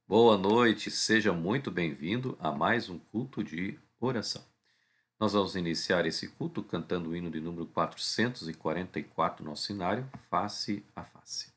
Boa noite, seja muito bem-vindo a mais um culto de oração. Nós vamos iniciar esse culto cantando o hino de número 444 no nosso cenário, Face a Face.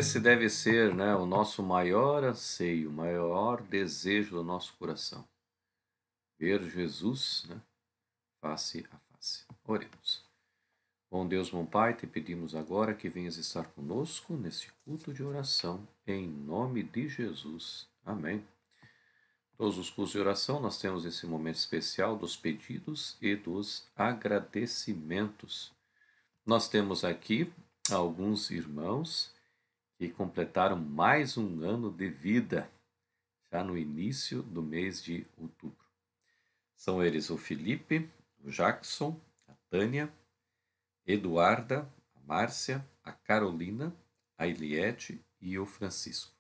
Esse deve ser, o nosso maior anseio, o maior desejo do nosso coração. Ver Jesus, face a face. Oremos. Bom Deus, bom Pai, te pedimos agora que venhas estar conosco neste culto de oração, em nome de Jesus. Amém. Todos os cultos de oração nós temos esse momento especial dos pedidos e dos agradecimentos. Nós temos aqui alguns irmãos que completaram mais um ano de vida, já no início do mês de outubro. São eles o Felipe, o Jackson, a Tânia, Eduarda, a Márcia, a Carolina, a Eliette e o Francisco.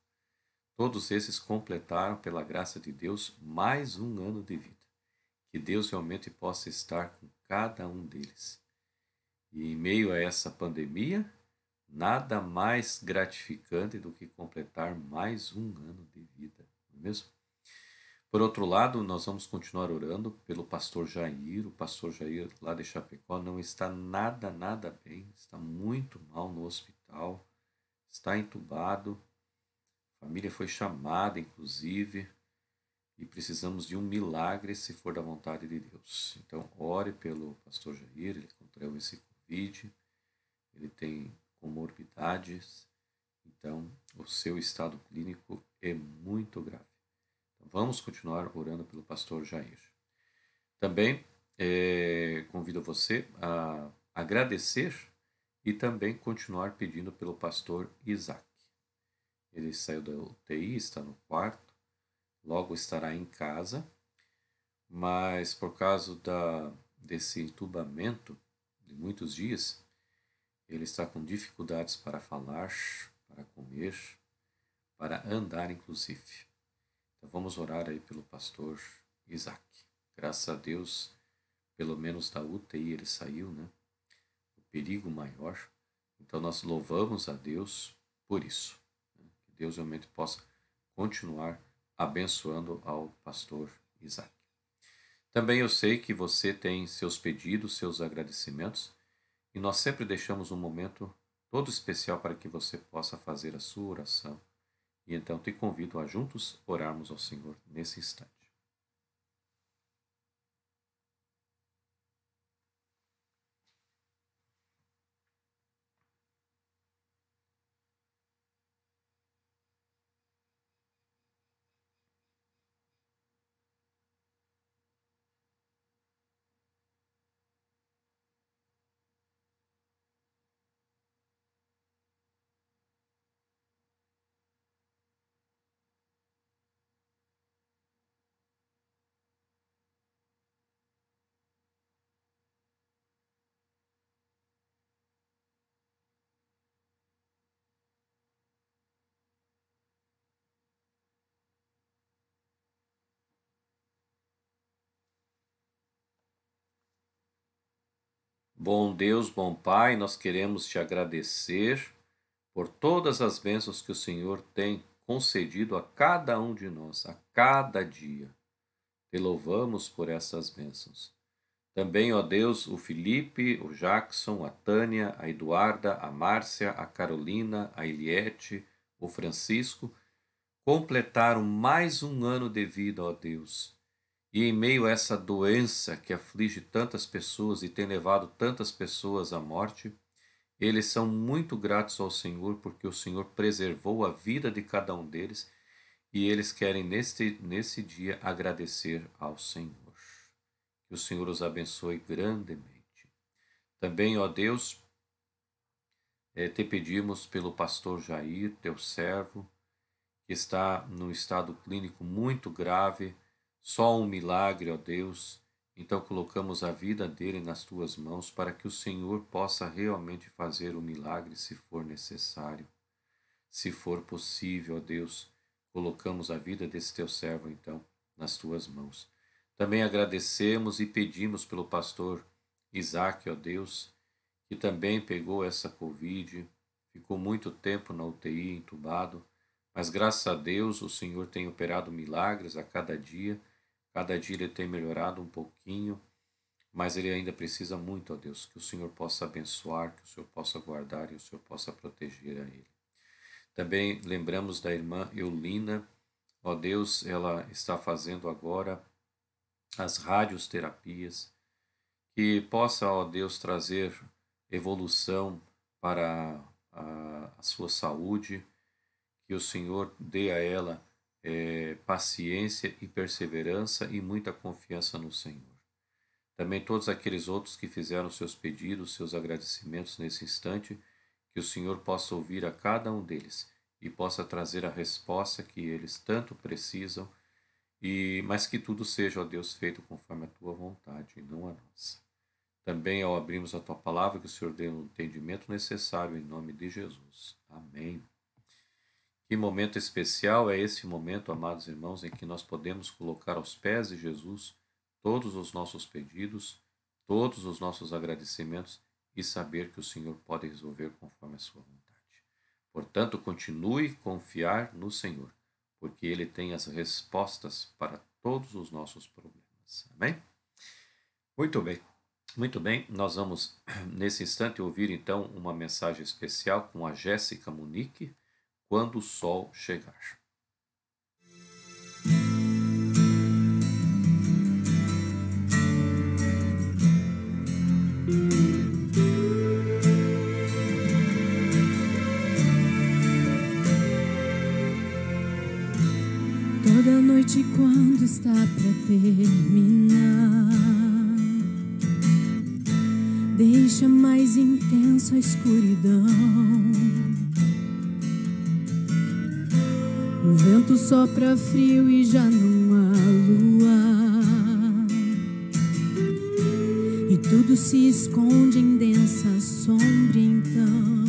Todos esses completaram, pela graça de Deus, mais um ano de vida. Que Deus realmente possa estar com cada um deles. E em meio a essa pandemia, nada mais gratificante do que completar mais um ano de vida, não é mesmo? Por outro lado, nós vamos continuar orando pelo pastor Jair. O pastor Jair, lá de Chapecó, não está nada bem, está muito mal no hospital, está entubado. A família foi chamada, inclusive, e precisamos de um milagre se for da vontade de Deus. Então, ore pelo pastor Jair, ele contraiu esse Covid, ele tem comorbidades, então o seu estado clínico é muito grave. Então, vamos continuar orando pelo pastor Jair. Também convido você a agradecer e também continuar pedindo pelo pastor Isaac. Ele saiu da UTI, está no quarto, logo estará em casa, mas por causa desse entubamento de muitos dias, ele está com dificuldades para falar, para comer, para andar, inclusive. Então vamos orar aí pelo pastor Isaac. Graças a Deus, pelo menos da UTI ele saiu, né? O perigo maior. Então nós louvamos a Deus por isso. Né? Que Deus realmente possa continuar abençoando ao pastor Isaac. Também eu sei que você tem seus pedidos, seus agradecimentos, e nós sempre deixamos um momento todo especial para que você possa fazer a sua oração. E então te convido a juntos orarmos ao Senhor nesse instante. Bom Deus, bom Pai, nós queremos te agradecer por todas as bênçãos que o Senhor tem concedido a cada um de nós, a cada dia. Te louvamos por essas bênçãos. Também, ó Deus, o Felipe, o Jackson, a Tânia, a Eduarda, a Márcia, a Carolina, a Eliette, o Francisco, completaram mais um ano de vida, ó Deus. E em meio a essa doença que aflige tantas pessoas e tem levado tantas pessoas à morte, eles são muito gratos ao Senhor porque o Senhor preservou a vida de cada um deles e eles querem nesse dia agradecer ao Senhor. Que o Senhor os abençoe grandemente. Também, ó Deus, te pedimos pelo pastor Jair, teu servo, que está num estado clínico muito grave, só um milagre, ó Deus. Então colocamos a vida dele nas tuas mãos para que o Senhor possa realmente fazer o milagre se for necessário. Se for possível, ó Deus, colocamos a vida desse teu servo então nas tuas mãos. Também agradecemos e pedimos pelo pastor Isaac, ó Deus, que também pegou essa Covid, ficou muito tempo na UTI, entubado, mas graças a Deus o Senhor tem operado milagres a cada dia ele tem melhorado um pouquinho, mas ele ainda precisa muito, ó Deus, que o Senhor possa abençoar, que o Senhor possa guardar e o Senhor possa proteger a ele. Também lembramos da irmã Eulina, ó Deus, ela está fazendo agora as radioterapias, que possa, ó Deus, trazer evolução para a sua saúde, que o Senhor dê a ela paciência e perseverança e muita confiança no Senhor. Também todos aqueles outros que fizeram seus pedidos, seus agradecimentos nesse instante, que o Senhor possa ouvir a cada um deles e possa trazer a resposta que eles tanto precisam, mas que tudo seja, ó Deus, feito conforme a tua vontade e não a nossa. Também, ao abrirmos a tua palavra, que o Senhor dê um entendimento necessário em nome de Jesus. Amém. Que momento especial é esse momento, amados irmãos, em que nós podemos colocar aos pés de Jesus todos os nossos pedidos, todos os nossos agradecimentos e saber que o Senhor pode resolver conforme a sua vontade. Portanto, continue a confiar no Senhor, porque Ele tem as respostas para todos os nossos problemas. Amém? Muito bem. Muito bem, nós vamos nesse instante ouvir então uma mensagem especial com a Jéssica Munique, Quando o Sol Chegar. Toda noite quando está pra terminar, deixa mais intensa a escuridão. O vento sopra frio e já não há lua, e tudo se esconde em densa sombra. Então,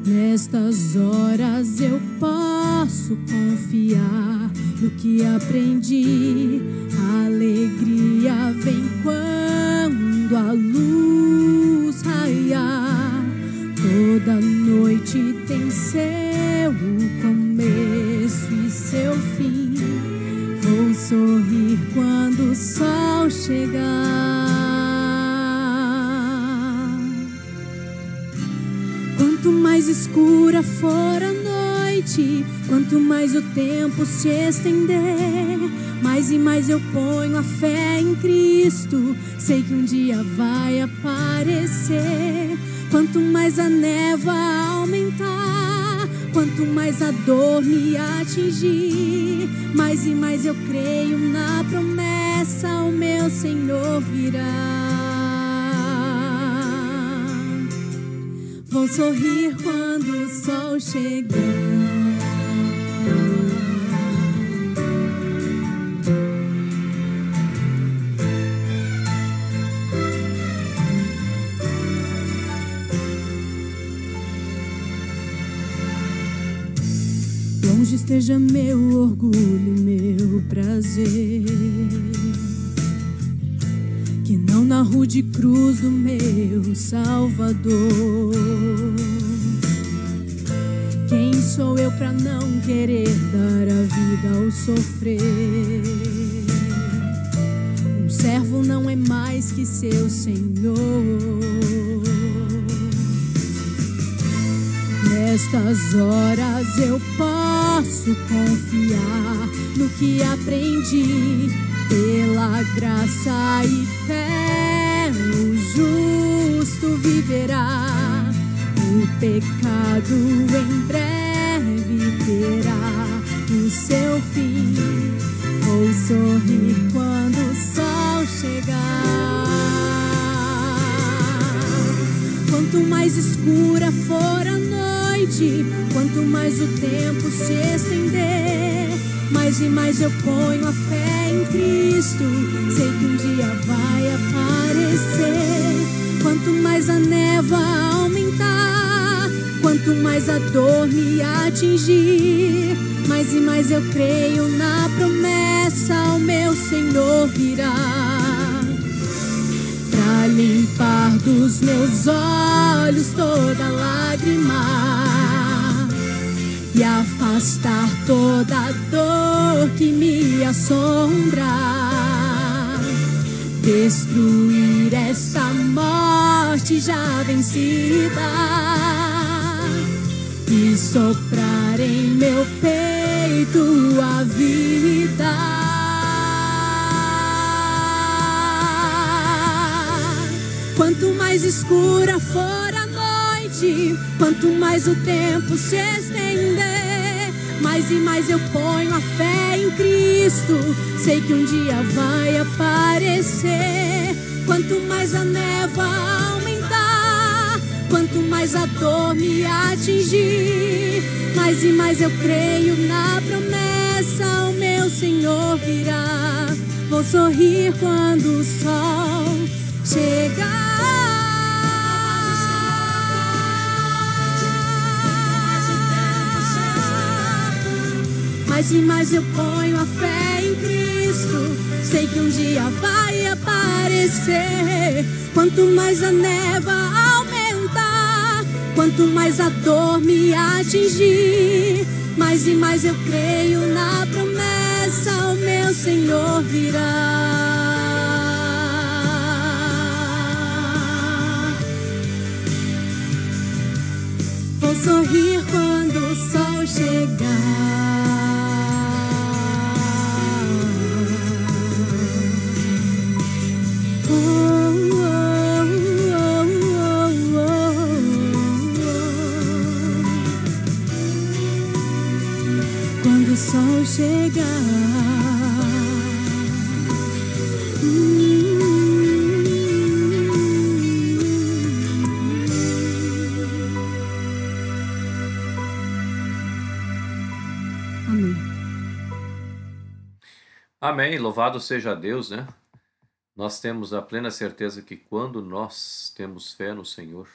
nestas horas eu posso confiar no que aprendi. A alegria vem quando a luz raiar. Toda noite tem seu começo e seu fim. Vou sorrir quando o sol chegar. Quanto mais escura for a noite, quanto mais o tempo se estender, mais e mais eu ponho a fé em Cristo. Sei que um dia vai aparecer. Quanto mais a névoa aumentar, quanto mais a dor me atingir, mais e mais eu creio na promessa, o meu Senhor virá. Vou sorrir quando o sol chegar. Longe esteja meu orgulho, meu prazer, que não na rude cruz do meu Salvador. Quem sou eu pra não querer dar a vida ao sofrer? Um servo não é mais que seu Senhor. Nestas horas eu posso confiar no que aprendi. Pela graça e fé o justo viverá. O pecado em breve terá o seu fim. Vou sorrir quando o sol chegar. Quanto mais escura for a noite, quanto mais o tempo se estender, mais e mais eu ponho a fé em Cristo. Sei que um dia vai aparecer. Quanto mais a névoa aumentar, quanto mais a dor me atingir, mais e mais eu creio na promessa, o meu Senhor virá. Pra limpar dos meus olhos toda lágrima e afastar toda a dor que me assombra, destruir esta morte já vencida e soprar em meu peito a vida. Quanto mais escura for a noite, quanto mais o tempo se estender, mais e mais eu ponho a fé em Cristo. Sei que um dia vai aparecer. Quanto mais a névoa aumentar, Quanto mais a dor me atingir, mais e mais eu creio na promessa, o meu Senhor virá. Vou sorrir quando o sol chegar. Mais e mais eu ponho a fé em Cristo, sei que um dia vai aparecer. Quanto mais a névoa aumentar, quanto mais a dor me atingir, mais e mais eu creio na promessa, o meu Senhor virá. Vou sorrir quando o sol chegar. Quando o sol chegar. Amém. Amém. Louvado seja Deus, né? Nós temos a plena certeza que quando nós temos fé no Senhor,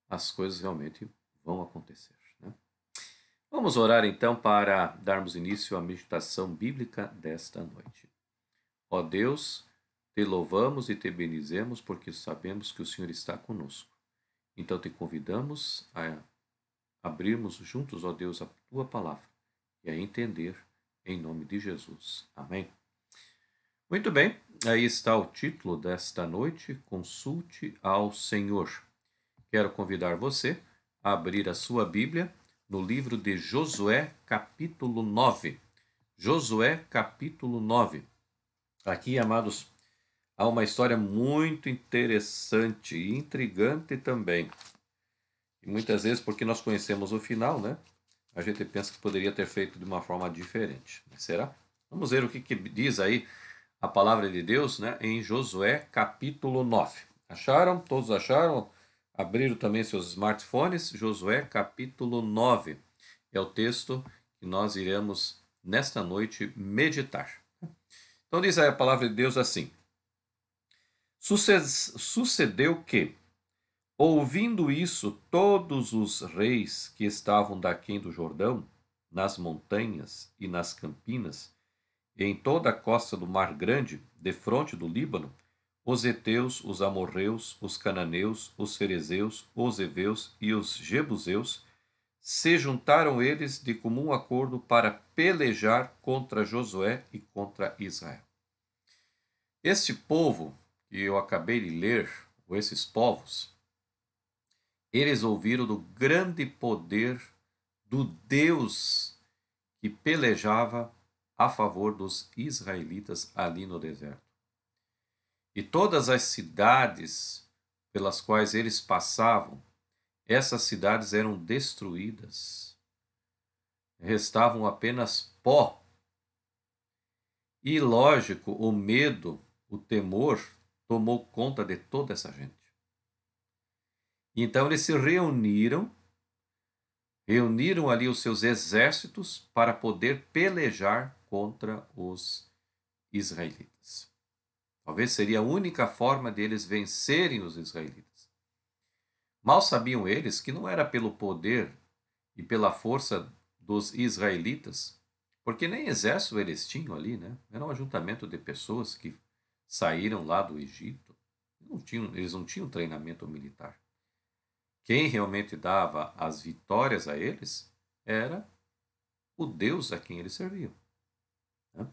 as coisas realmente vão acontecer, né? Vamos orar então para darmos início à meditação bíblica desta noite. Ó Deus, te louvamos e te bendizemos porque sabemos que o Senhor está conosco. Então te convidamos a abrirmos juntos, ó Deus, a tua palavra e a entender em nome de Jesus. Amém. Muito bem, aí está o título desta noite, Consulte ao Senhor. Quero convidar você a abrir a sua Bíblia no livro de Josué, capítulo 9. Josué, capítulo 9. Aqui, amados, há uma história muito interessante e intrigante também. E muitas vezes, porque nós conhecemos o final, né? A gente pensa que poderia ter feito de uma forma diferente. Mas será? Vamos ver o que diz aí a palavra de Deus, né, em Josué capítulo 9. Acharam? Todos acharam? Abriram também seus smartphones? Josué capítulo 9 é o texto que nós iremos nesta noite meditar. Então diz aí a palavra de Deus assim: Sucedeu que, ouvindo isso, todos os reis que estavam daquém do Jordão, nas montanhas e nas campinas, e em toda a costa do Mar Grande, defronte do Líbano, os heteus, os amorreus, os cananeus, os ferezeus, os heveus e os jebuseus, se juntaram eles de comum acordo para pelejar contra Josué e contra Israel. Este povo que eu acabei de ler, ou esses povos, eles ouviram do grande poder do Deus que pelejava a favor dos israelitas ali no deserto. E todas as cidades pelas quais eles passavam, essas cidades eram destruídas. Restavam apenas pó. E, lógico, o medo, o temor, tomou conta de toda essa gente. Então eles se reuniram ali os seus exércitos para poder pelejar contra os israelitas. Talvez seria a única forma deles vencerem os israelitas. Mal sabiam eles que não era pelo poder e pela força dos israelitas, porque nem exército eles tinham ali, né? Era um ajuntamento de pessoas que saíram lá do Egito. Eles não tinham treinamento militar. Quem realmente dava as vitórias a eles era o Deus a quem eles serviam, né?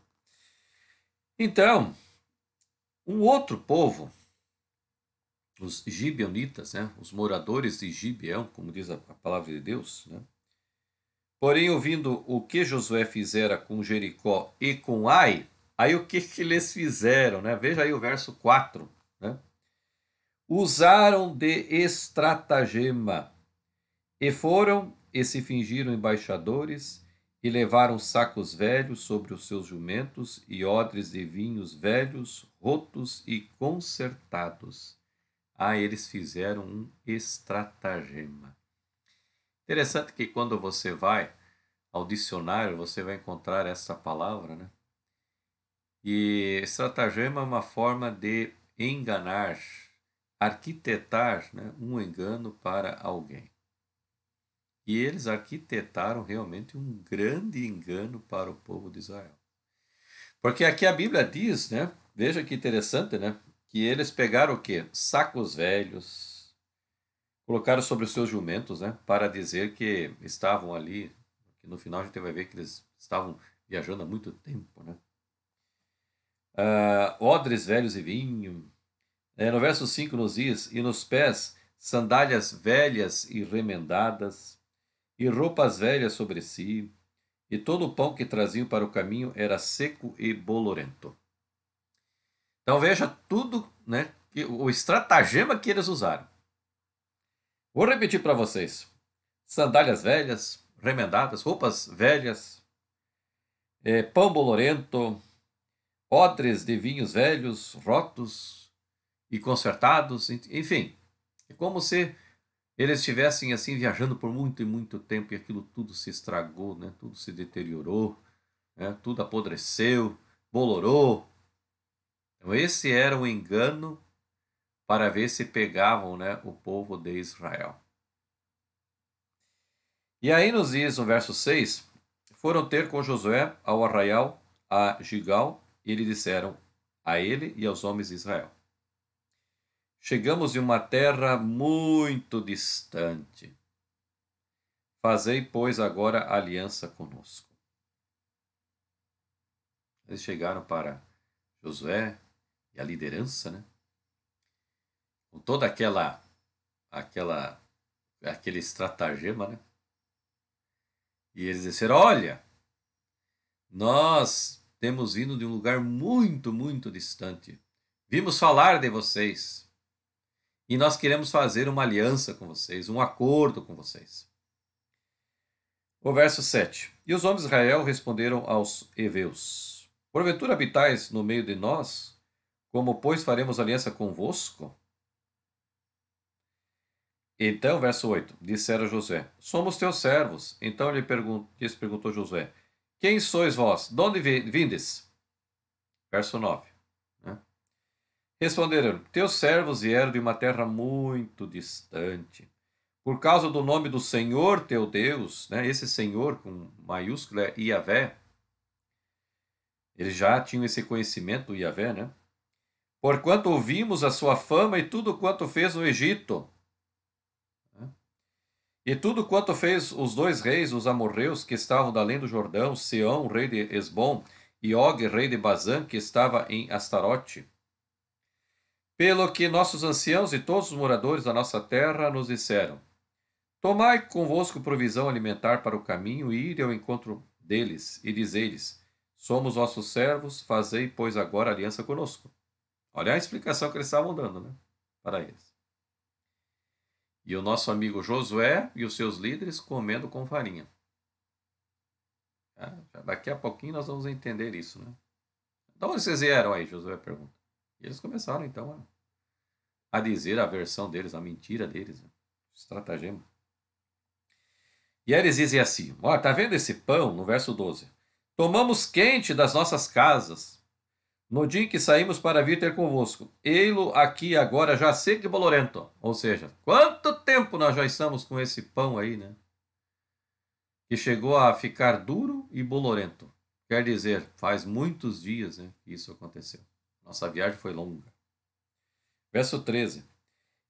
Então, um outro povo, os gibeonitas, né? Os moradores de Gibeão, como diz a palavra de Deus, né? Porém, ouvindo o que Josué fizera com Jericó e com Ai, aí o que eles fizeram, né? Veja aí o verso 4, né? Usaram de estratagema, e foram e se fingiram embaixadores, e levaram sacos velhos sobre os seus jumentos, e odres de vinhos velhos, rotos e consertados. eles fizeram um estratagema. Interessante que quando você vai ao dicionário, você vai encontrar essa palavra, né? E estratagema é uma forma de enganar, arquitetar, né, um engano para alguém. E eles arquitetaram realmente um grande engano para o povo de Israel. Porque aqui a Bíblia diz, né? Veja que interessante, né? Que eles pegaram o quê? Sacos velhos, colocaram sobre os seus jumentos, né? Para dizer que estavam ali. Que no final a gente vai ver que eles estavam viajando há muito tempo, né? Odres velhos e vinho. No verso 5 nos diz: e nos pés sandálias velhas e remendadas, e roupas velhas sobre si, e todo o pão que traziam para o caminho era seco e bolorento. Então veja tudo, né, o estratagema que eles usaram. Vou repetir para vocês: sandálias velhas, remendadas, roupas velhas, pão bolorento, odres de vinhos velhos, rotos e consertados, enfim. É como se eles estivessem assim viajando por muito e muito tempo e aquilo tudo se estragou, né? Tudo se deteriorou, né? Tudo apodreceu, bolorou. Então esse era o engano para ver se pegavam, né, o povo de Israel. E aí nos diz no verso 6, foram ter com Josué ao arraial a Gigal e lhe disseram a ele e aos homens de Israel: chegamos de uma terra muito distante. Fazei, pois, agora aliança conosco. Eles chegaram para Josué e a liderança, né? Com toda aquele estratagema, né? E eles disseram: olha, nós temos vindo de um lugar muito, muito distante. Vimos falar de vocês. E nós queremos fazer uma aliança com vocês, um acordo com vocês. O verso 7. E os homens de Israel responderam aos heveus: porventura habitais no meio de nós? Como, pois, faremos aliança convosco? Então, verso 8. Disseram a Josué: somos teus servos. Então lhes perguntou Josué: quem sois vós? De onde vindes? Verso 9. Né? Responderam: teus servos vieram de uma terra muito distante. Por causa do nome do Senhor teu Deus, né? Esse Senhor com maiúscula é Iavé. Eles já tinham esse conhecimento do Iavé, né? Porquanto ouvimos a sua fama e tudo quanto fez no Egito. E tudo quanto fez os dois reis, os amorreus, que estavam da além do Jordão, Seão, rei de Esbom, e Og, rei de Bazã, que estava em Astarote. Pelo que nossos anciãos e todos os moradores da nossa terra nos disseram: tomai convosco provisão alimentar para o caminho e ide ao encontro deles, e dizei-lhes: somos vossos servos, fazei, pois, agora aliança conosco. Olha a explicação que eles estavam dando, né, para eles. E o nosso amigo Josué e os seus líderes comendo com farinha. Daqui a pouquinho nós vamos entender isso, né? De onde vocês vieram aí? Josué pergunta. E eles começaram então a dizer a versão deles, a mentira deles, né? O estratagema. E aí eles dizem assim: ó, tá vendo esse pão? No verso 12. Tomamos quente das nossas casas no dia em que saímos para vir ter convosco. Ei-lo aqui agora já seco e bolorento. Ou seja, quanto tempo nós já estamos com esse pão aí, né? Que chegou a ficar duro e bolorento. Quer dizer, faz muitos dias, né, que isso aconteceu. Nossa viagem foi longa. Verso 13.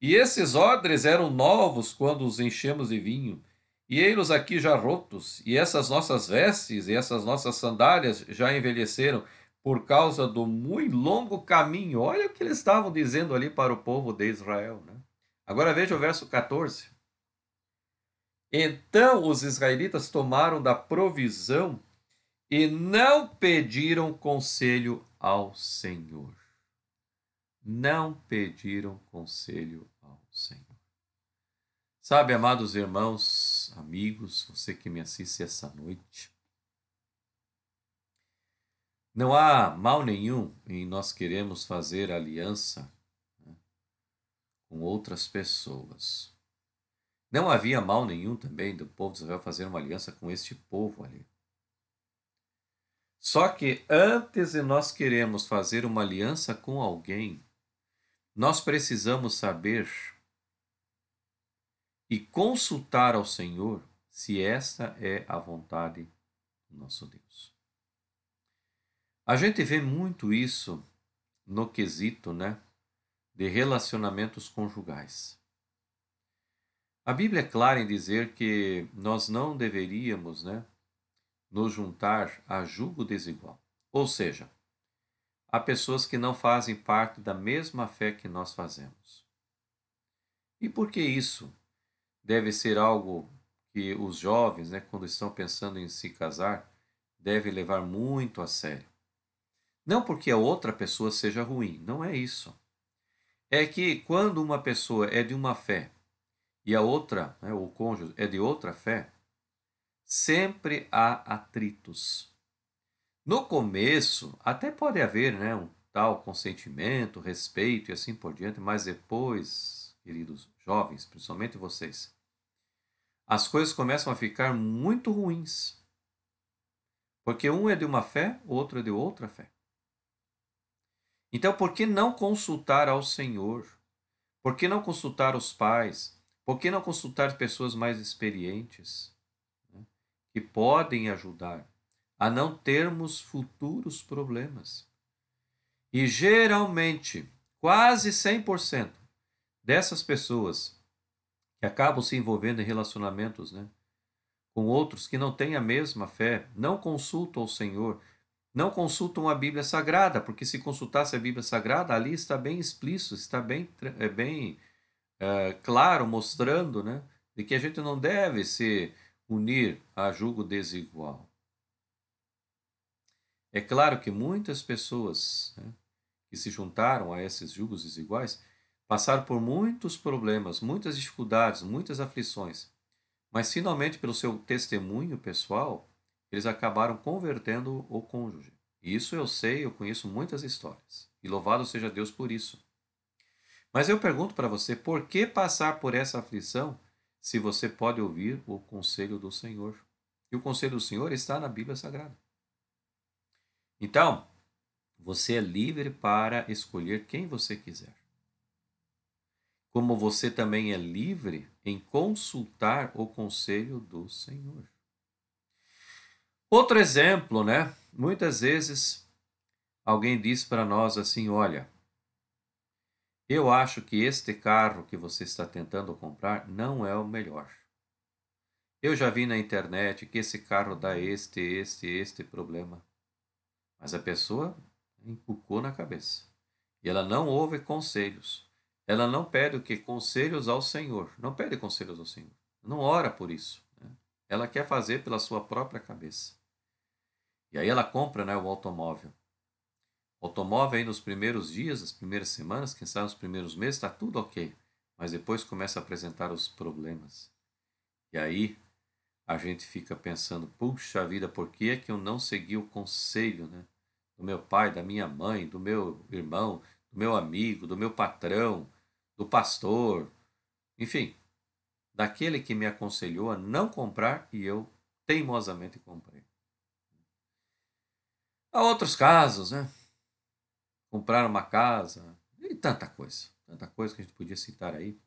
E esses odres eram novos quando os enchemos de vinho, e ei-los aqui já rotos, e essas nossas vestes e essas nossas sandálias já envelheceram por causa do muito longo caminho. Olha o que eles estavam dizendo ali para o povo de Israel, né? Agora veja o verso 14. Então os israelitas tomaram da provisão e não pediram conselho ao Senhor. Não pediram conselho ao Senhor. Sabe, amados irmãos, amigos, você que me assiste essa noite, não há mal nenhum em nós queremos fazer aliança, né, com outras pessoas. Não havia mal nenhum também do povo de Israel fazer uma aliança com este povo ali. Só que antes de nós queremos fazer uma aliança com alguém, nós precisamos saber e consultar ao Senhor se esta é a vontade do nosso Deus. A gente vê muito isso no quesito, né, de relacionamentos conjugais. A Bíblia é clara em dizer que nós não deveríamos, né, nos juntar a jugo desigual. Ou seja, há pessoas que não fazem parte da mesma fé que nós fazemos. E por que isso deve ser algo que os jovens, né, quando estão pensando em se casar, devem levar muito a sério? Não porque a outra pessoa seja ruim, não é isso. É que quando uma pessoa é de uma fé e a outra, né, o cônjuge, é de outra fé, sempre há atritos. No começo, até pode haver, né, um tal consentimento, respeito e assim por diante, mas depois, queridos jovens, principalmente vocês, as coisas começam a ficar muito ruins. Porque um é de uma fé, o outro é de outra fé. Então, por que não consultar ao Senhor? Por que não consultar os pais? Por que não consultar pessoas mais experientes, né, que podem ajudar a não termos futuros problemas? E geralmente, quase 100% dessas pessoas que acabam se envolvendo em relacionamentos, né, com outros que não têm a mesma fé, não consultam ao Senhor, não consultam a Bíblia Sagrada, porque se consultasse a Bíblia Sagrada, ali está bem explícito, está bem claro, mostrando, né, de que a gente não deve se unir a jugo desigual. É claro que muitas pessoas, né, que se juntaram a esses jugos desiguais passaram por muitos problemas, muitas dificuldades, muitas aflições, mas finalmente, pelo seu testemunho pessoal, eles acabaram convertendo o cônjuge. Isso eu sei, eu conheço muitas histórias. E louvado seja Deus por isso. Mas eu pergunto para você, por que passar por essa aflição se você pode ouvir o conselho do Senhor? E o conselho do Senhor está na Bíblia Sagrada. Então, você é livre para escolher quem você quiser. Como você também é livre em consultar o conselho do Senhor. Outro exemplo, né? Muitas vezes alguém diz para nós assim, olha, eu acho que este carro que você está tentando comprar não é o melhor. Eu já vi na internet que esse carro dá este problema. Mas a pessoa encucou na cabeça. E ela não ouve conselhos. Ela não pede o que? Conselhos ao Senhor. Não pede conselhos ao Senhor. Não ora por isso, né? Ela quer fazer pela sua própria cabeça. E aí ela compra, né, o automóvel. O automóvel aí nos primeiros dias, nas primeiras semanas, quem sabe nos primeiros meses, está tudo ok. Mas depois começa a apresentar os problemas. E aí a gente fica pensando, puxa vida, por que é que eu não segui o conselho, né, do meu pai, da minha mãe, do meu irmão, do meu amigo, do meu patrão, do pastor, enfim, daquele que me aconselhou a não comprar e eu teimosamente comprei. Há outros casos, né? Comprar uma casa e tanta coisa que a gente podia citar aí,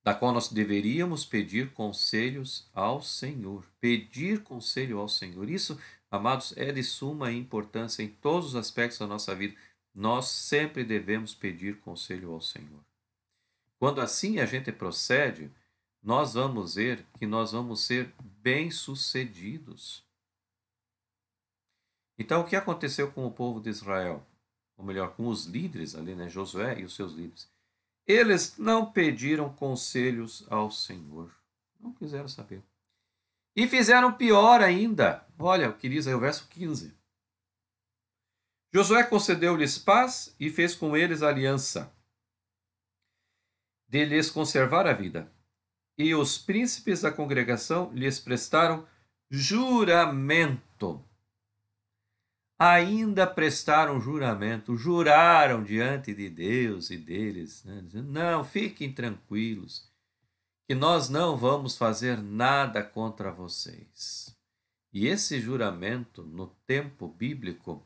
da qual nós deveríamos pedir conselhos ao Senhor. Pedir conselho ao Senhor. Isso, amados, é de suma importância em todos os aspectos da nossa vida. Nós sempre devemos pedir conselho ao Senhor. Quando assim a gente procede, nós vamos ver que nós vamos ser bem-sucedidos. Então, o que aconteceu com o povo de Israel? Ou melhor, com os líderes ali, né? Josué e os seus líderes. Eles não pediram conselhos ao Senhor. Não quiseram saber. E fizeram pior ainda. Olha o que diz aí o verso 15. Josué concedeu-lhes paz e fez com eles aliança, de lhes conservar a vida. E os príncipes da congregação lhes prestaram juramento. ainda prestaram juramento, juraram diante de Deus e deles, né, dizendo, não, fiquem tranquilos, que nós não vamos fazer nada contra vocês. E esse juramento, no tempo bíblico,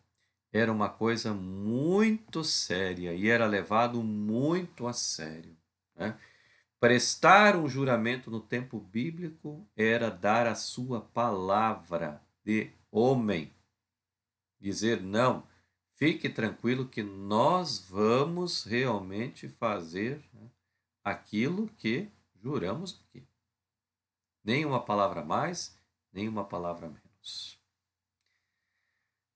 era uma coisa muito séria e era levado muito a sério, né? Prestar um juramento no tempo bíblico era dar a sua palavra de homem. Dizer, não, fique tranquilo que nós vamos realmente fazer, né, aquilo que juramos aqui. Nem uma palavra mais, nem uma palavra menos.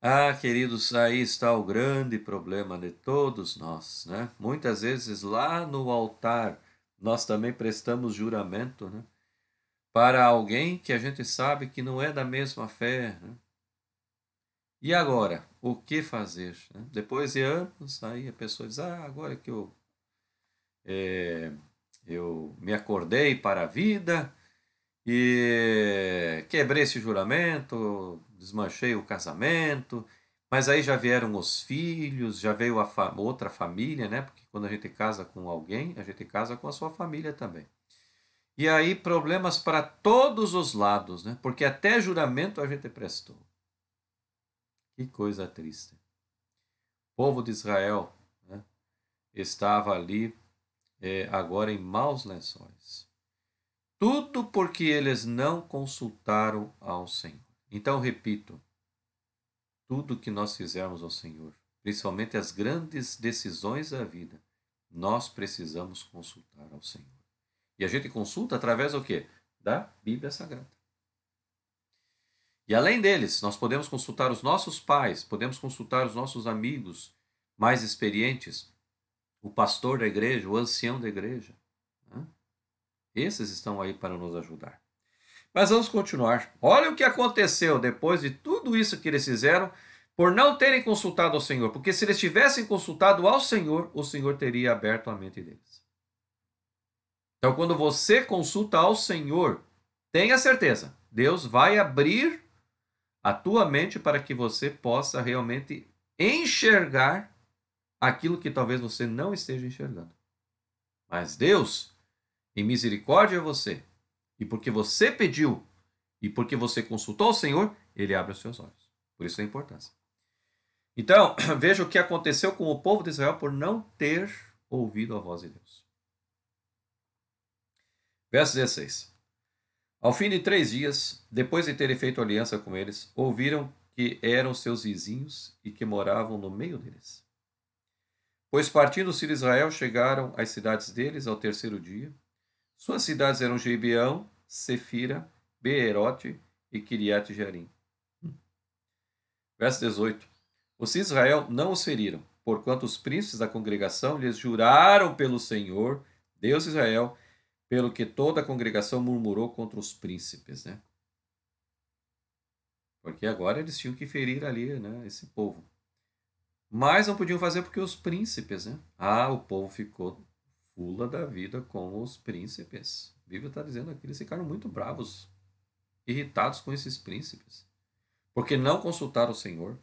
Ah, queridos, aí está o grande problema de todos nós, né? Muitas vezes lá no altar nós também prestamos juramento, né, para alguém que a gente sabe que não é da mesma fé, né? E agora, o que fazer, né? Depois de anos, aí a pessoa diz, agora que eu me acordei para a vida e quebrei esse juramento, desmanchei o casamento, mas aí já vieram os filhos, já veio outra família, né? Porque quando a gente casa com alguém, a gente casa com a sua família também. E aí problemas para todos os lados, né? Porque até juramento a gente prestou. Que coisa triste. O povo de Israel, né, estava ali agora em maus lençóis. Tudo porque eles não consultaram ao Senhor. Então, repito, tudo que nós fizermos ao Senhor, principalmente as grandes decisões da vida, nós precisamos consultar ao Senhor. E a gente consulta através do quê? Da Bíblia Sagrada. E além deles, nós podemos consultar os nossos pais, podemos consultar os nossos amigos mais experientes, o pastor da igreja, o ancião da igreja, né? Esses estão aí para nos ajudar. Mas vamos continuar. Olha o que aconteceu depois de tudo isso que eles fizeram por não terem consultado ao Senhor. Porque se eles tivessem consultado ao Senhor, o Senhor teria aberto a mente deles. Então, quando você consulta ao Senhor, tenha certeza, Deus vai abrir a tua mente para que você possa realmente enxergar aquilo que talvez você não esteja enxergando. Mas Deus, em misericórdia a você, e porque você pediu, e porque você consultou o Senhor, Ele abre os seus olhos. Por isso a importância. Então, veja o que aconteceu com o povo de Israel por não ter ouvido a voz de Deus. Verso 16. Ao fim de 3 dias, depois de terem feito aliança com eles, ouviram que eram seus vizinhos e que moravam no meio deles. Pois partindo os filhos de Israel, chegaram às cidades deles ao 3º dia. Suas cidades eram Gibeão, Sefira, Beerote e Kiriat Jearim. Verso 18. Os filhos de Israel não os feriram, porquanto os príncipes da congregação lhes juraram pelo Senhor, Deus de Israel, pelo que toda a congregação murmurou contra os príncipes, né? Porque agora eles tinham que ferir ali, né, esse povo. Mas não podiam fazer porque os príncipes, né? O povo ficou fula da vida com os príncipes. A Bíblia está dizendo aqui, eles ficaram muito bravos, irritados com esses príncipes, porque não consultaram o Senhor.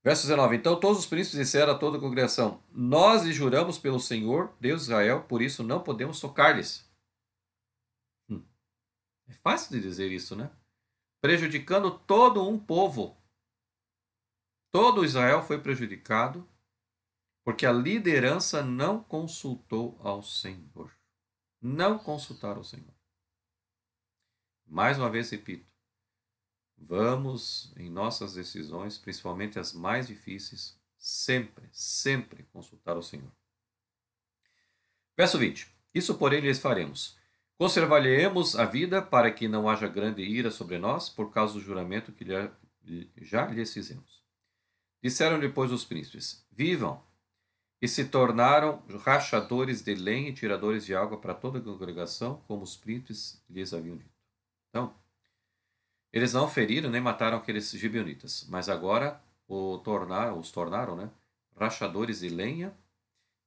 Verso 19. Então todos os príncipes disseram a toda a congregação, nós lhe juramos pelo Senhor, Deus de Israel, por isso não podemos tocar-lhes. É fácil de dizer isso, né? Prejudicando todo um povo. Todo Israel foi prejudicado porque a liderança não consultou ao Senhor. Não consultaram ao Senhor. Mais uma vez repito, vamos em nossas decisões, principalmente as mais difíceis, sempre consultar ao Senhor. Verso 20. Isso, porém, lhes faremos. Conservar-lhe-emos a vida para que não haja grande ira sobre nós por causa do juramento que já lhes fizemos. Disseram depois os príncipes, vivam, e se tornaram rachadores de lenha e tiradores de água para toda a congregação, como os príncipes lhes haviam dito. Então, eles não feriram nem mataram aqueles gibeonitas, mas agora os tornaram, né, rachadores de lenha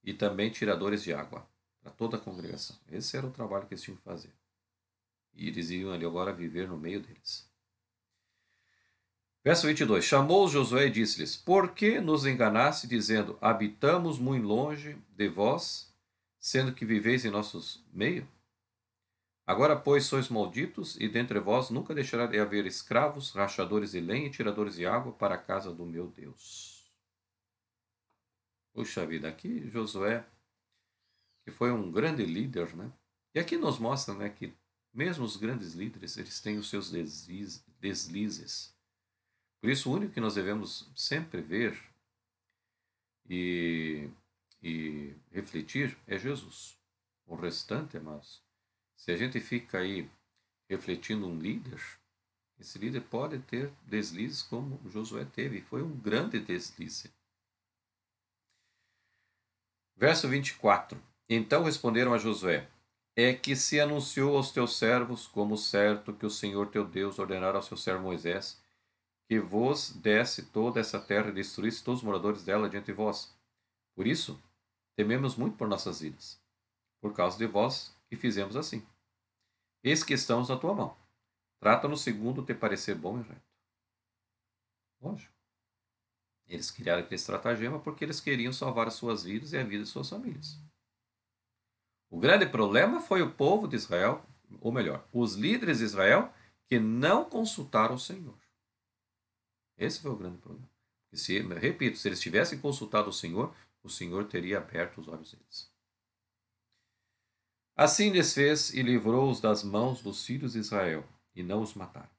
e também tiradores de água para toda a congregação. Esse era o trabalho que eles tinham que fazer. E eles iam ali agora viver no meio deles. Verso 22. Chamou Josué e disse-lhes: Por que nos enganaste, dizendo: Habitamos muito longe de vós, sendo que viveis em nossos meio? Agora, pois, sois malditos, e dentre vós nunca deixará de haver escravos, rachadores de lenha e tiradores de água para a casa do meu Deus. Puxa vida, aqui Josué, que foi um grande líder, né? E aqui nos mostra, né, que mesmo os grandes líderes, eles têm os seus deslizes. Por isso, o único que nós devemos sempre ver e refletir é Jesus. O restante, amados, se a gente fica aí refletindo um líder, esse líder pode ter deslizes como Josué teve, e foi um grande deslize. Verso 24. Então responderam a Josué: É que se anunciou aos teus servos, como certo que o Senhor teu Deus ordenara ao seu servo Moisés, que vos desse toda essa terra e destruísse todos os moradores dela diante de vós. Por isso, tememos muito por nossas vidas, por causa de vós que fizemos assim. Eis que estamos na tua mão. Trata-nos segundo te parecer bom e reto. Lógico. Eles criaram aquele estratagema porque eles queriam salvar as suas vidas e a vida de suas famílias. O grande problema foi o povo de Israel, ou melhor, os líderes de Israel, que não consultaram o Senhor. Esse foi o grande problema. Repito, se eles tivessem consultado o Senhor teria aberto os olhos deles. Assim lhes fez e livrou-os das mãos dos filhos de Israel, e não os mataram.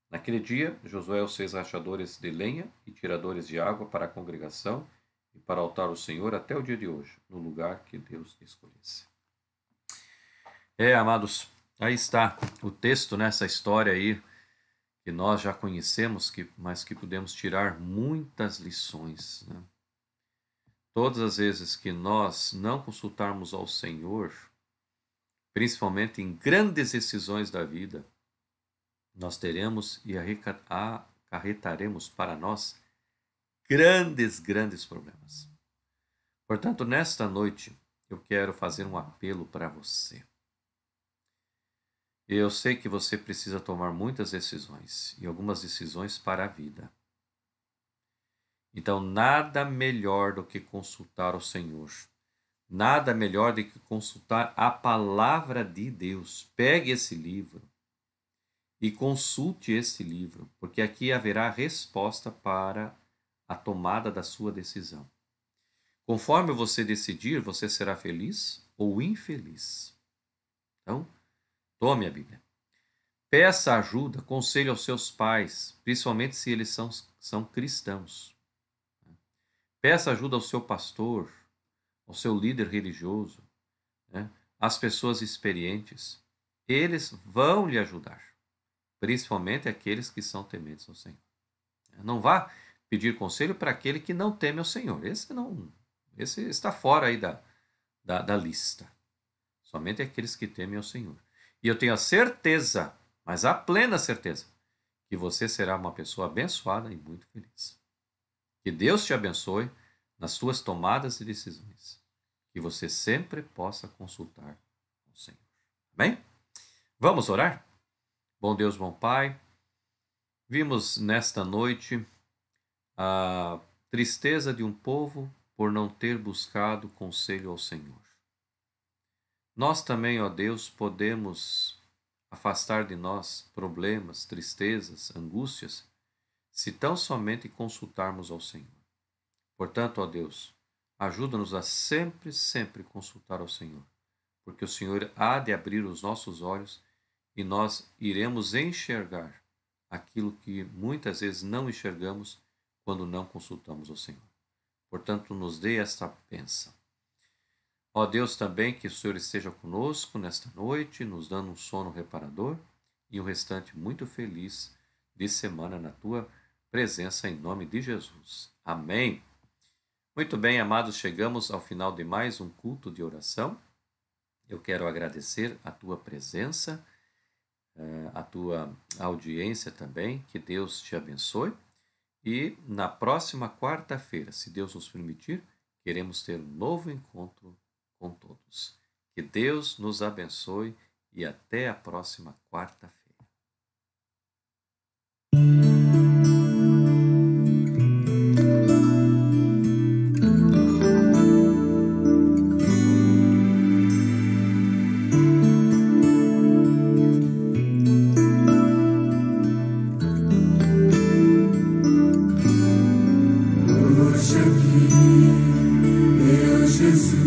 Naquele dia, Josué os fez rachadores de lenha e tiradores de água para a congregação e para o altar do Senhor até o dia de hoje, no lugar que Deus escolhesse. Amados, aí está o texto nessa história aí, que nós já conhecemos, mas que podemos tirar muitas lições, né? Todas as vezes que nós não consultarmos ao Senhor, principalmente em grandes decisões da vida, nós teremos e acarretaremos para nós grandes problemas. Portanto, nesta noite, eu quero fazer um apelo para você. Eu sei que você precisa tomar muitas decisões, e algumas decisões para a vida. Então, nada melhor do que consultar o Senhor. Nada melhor do que consultar a palavra de Deus. Pegue esse livro e consulte esse livro, porque aqui haverá resposta para a tomada da sua decisão. Conforme você decidir, você será feliz ou infeliz. Então, tome a Bíblia. Peça ajuda, conselho aos seus pais, principalmente se eles são cristãos. Peça ajuda ao seu pastor, ao seu líder religioso, né? Às pessoas experientes. Eles vão lhe ajudar, principalmente aqueles que são tementes ao Senhor. Não vá pedir conselho para aquele que não teme ao Senhor. Esse está fora aí da lista. Somente aqueles que temem ao Senhor. E eu tenho a certeza, mas a plena certeza, que você será uma pessoa abençoada e muito feliz. Que Deus te abençoe nas suas tomadas de decisões. Que você sempre possa consultar o Senhor. Amém? Vamos orar? Bom Deus, bom Pai, vimos nesta noite a tristeza de um povo por não ter buscado conselho ao Senhor. Nós também, ó Deus, podemos afastar de nós problemas, tristezas, angústias, se tão somente consultarmos ao Senhor. Portanto, ó Deus, ajuda-nos a sempre consultar ao Senhor, porque o Senhor há de abrir os nossos olhos e nós iremos enxergar aquilo que muitas vezes não enxergamos quando não consultamos ao Senhor. Portanto, nos dê esta bênção. Ó Deus, também que o Senhor esteja conosco nesta noite, nos dando um sono reparador e um restante muito feliz de semana na Tua presença, em nome de Jesus. Amém. Muito bem, amados, chegamos ao final de mais um culto de oração. Eu quero agradecer a Tua presença, a Tua audiência também, que Deus te abençoe. E na próxima quarta-feira, se Deus nos permitir, queremos ter um novo encontro com todos. Que Deus nos abençoe e até a próxima quarta-feira. Jesus.